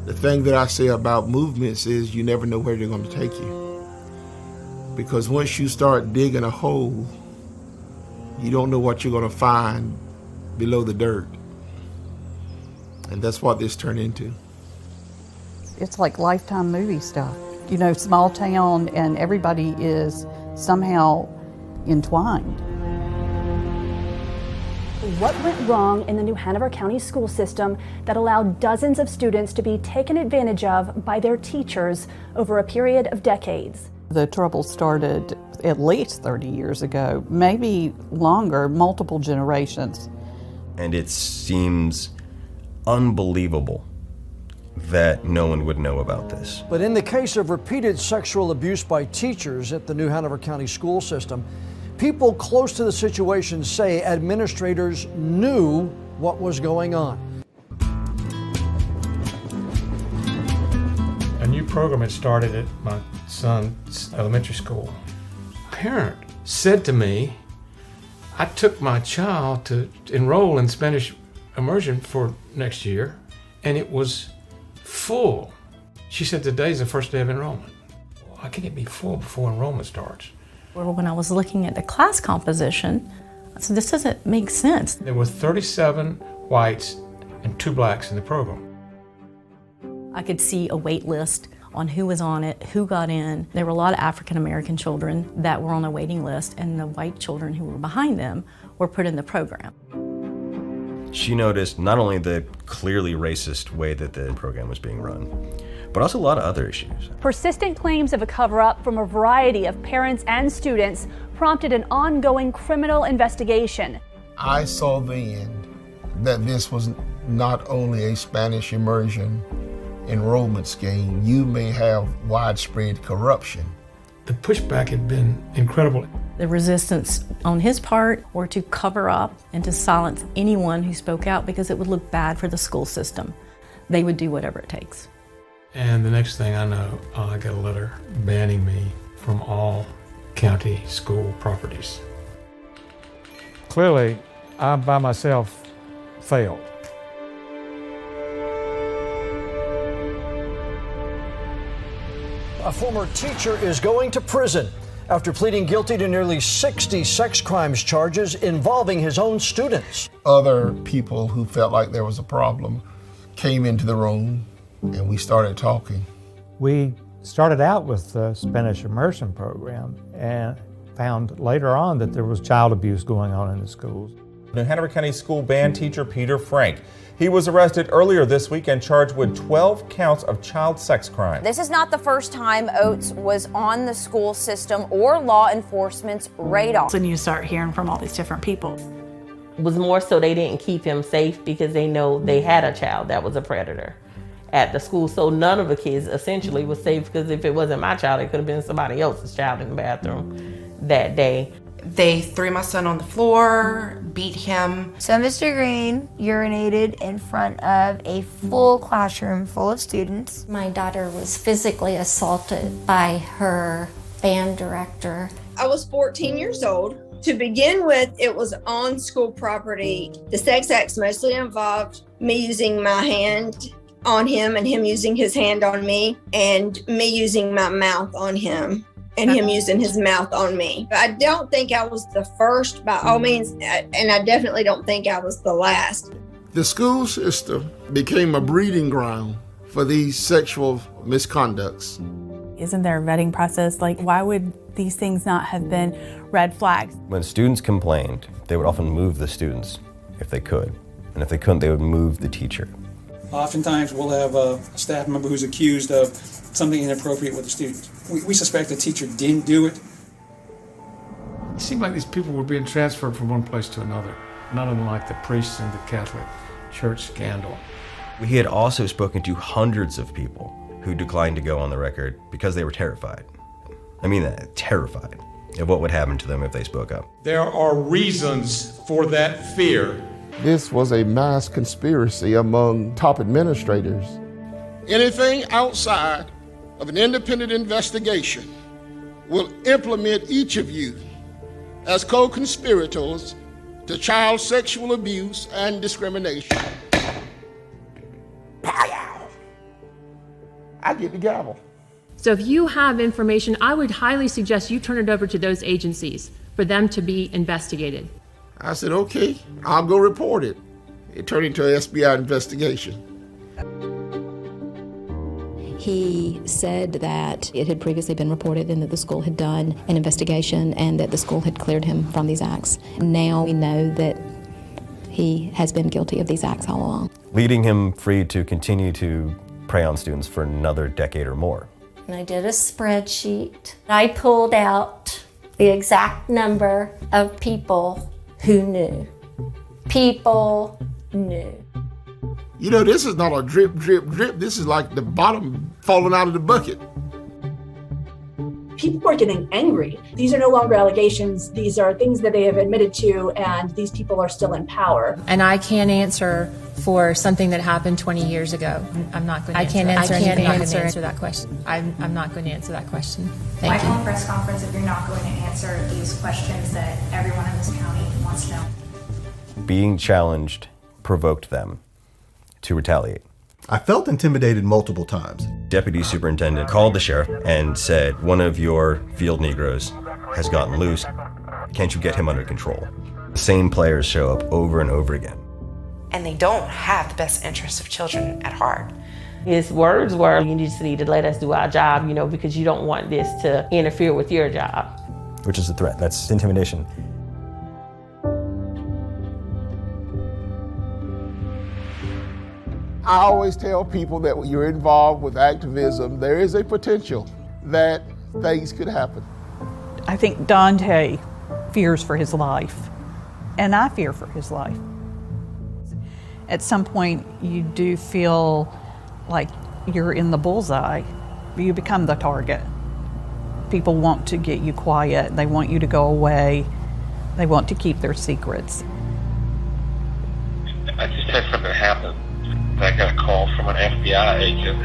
The thing that I say about movements is you never know where they're going to take you. Because once you start digging a hole, you don't know what you're going to find below the dirt. And that's what this turned into. It's like Lifetime movie stuff. You know, small town and everybody is somehow entwined. What went wrong in the New Hanover County school system that allowed dozens of students to be taken advantage of by their teachers over a period of decades? The trouble started at least 30 years ago, maybe longer, multiple generations. And it seems unbelievable that no one would know about this. But in the case of repeated sexual abuse by teachers at the New Hanover County school system, people close to the situation say administrators knew what was going on. A new program had started at my son's elementary school. A parent said to me, I took my child to enroll in Spanish immersion for next year, and it was full. She said, today's the first day of enrollment. Well, how can it be full before enrollment starts? When I was looking at the class composition, I said, this doesn't make sense. There were 37 whites and 2 blacks in the program. I could see a wait list on who was on it, who got in. There were a lot of African American children that were on a waiting list, and the white children who were behind them were put in the program. She noticed not only the clearly racist way that the program was being run, but also a lot of other issues. Persistent claims of a cover-up from a variety of parents and students prompted an ongoing criminal investigation. I saw then that this was not only a Spanish immersion enrollment scheme, you may have widespread corruption. The pushback had been incredible. The resistance on his part were to cover up and to silence anyone who spoke out because it would look bad for the school system. They would do whatever it takes. And the next thing I know, I got a letter banning me from all county school properties. Clearly, I by myself failed. A former teacher is going to prison after pleading guilty to nearly 60 sex crimes charges involving his own students. Other people who felt like there was a problem came into the room and we started talking. We started out with the Spanish immersion program and found later on that there was child abuse going on in the schools. New Hanover County School band teacher Peter Frank. He was arrested earlier this week and charged with 12 counts of child sex crime. This is not the first time Oates was on the school system or law enforcement's radar. And you start hearing from all these different people. It was more so they didn't keep him safe because they know they had a child that was a predator at the school. So none of the kids essentially was safe because if it wasn't my child, it could have been somebody else's child in the bathroom that day. They threw my son on the floor, beat him. So Mr. Green urinated in front of a full classroom full of students. My daughter was physically assaulted by her band director. I was 14 years old. To begin with, it was on school property. The sex acts mostly involved me using my hand on him and him using his hand on me and me using my mouth on him and him using his mouth on me. I don't think I was the first by all means, and I definitely don't think I was the last. The school system became a breeding ground for these sexual misconducts. Isn't there a vetting process? Like, why would these things not have been red flags? When students complained, they would often move the students if they could. And if they couldn't, they would move the teacher. Oftentimes we'll have a staff member who's accused of something inappropriate with the students. We suspect the teacher didn't do it. It seemed like these people were being transferred from one place to another, not unlike the priests in the Catholic Church scandal. We had also spoken to hundreds of people who declined to go on the record because they were terrified. I mean that, terrified of what would happen to them if they spoke up. There are reasons for that fear. This was a mass conspiracy among top administrators. Anything outside of an independent investigation will implement each of you as co-conspirators to child sexual abuse and discrimination. I get the gavel. So if you have information, I would highly suggest you turn it over to those agencies for them to be investigated. I said, okay, I'll go report it. It turned into an SBI investigation. He said that it had previously been reported and that the school had done an investigation and that the school had cleared him from these acts. Now we know that he has been guilty of these acts all along, leading him free to continue to prey on students for another decade or more. And I did a spreadsheet. I pulled out the exact number of people who knew. People knew. You know, this is not a drip, drip, drip. This is like the bottom falling out of the bucket. People are getting angry. These are no longer allegations. These are things that they have admitted to, and these people are still in power. And I can't answer for something that happened 20 years ago. I'm not going to answer that question. I'm not going to answer that question. Why call a press conference if you're not going to answer these questions that everyone in this county wants to know? Being challenged provoked them to retaliate. I felt intimidated multiple times. Deputy superintendent called the sheriff and said, one of your field Negroes has gotten loose. Can't you get him under control? The same players show up over and over again. And they don't have the best interests of children at heart. His words were, you just need to let us do our job, because you don't want this to interfere with your job. Which is a threat. That's intimidation. I always tell people that when you're involved with activism, there is a potential that things could happen. I think Dante fears for his life, and I fear for his life. At some point, you do feel like you're in the bullseye. You become the target. People want to get you quiet. They want you to go away. They want to keep their secrets. I just had something happen. I got a call from an FBI agent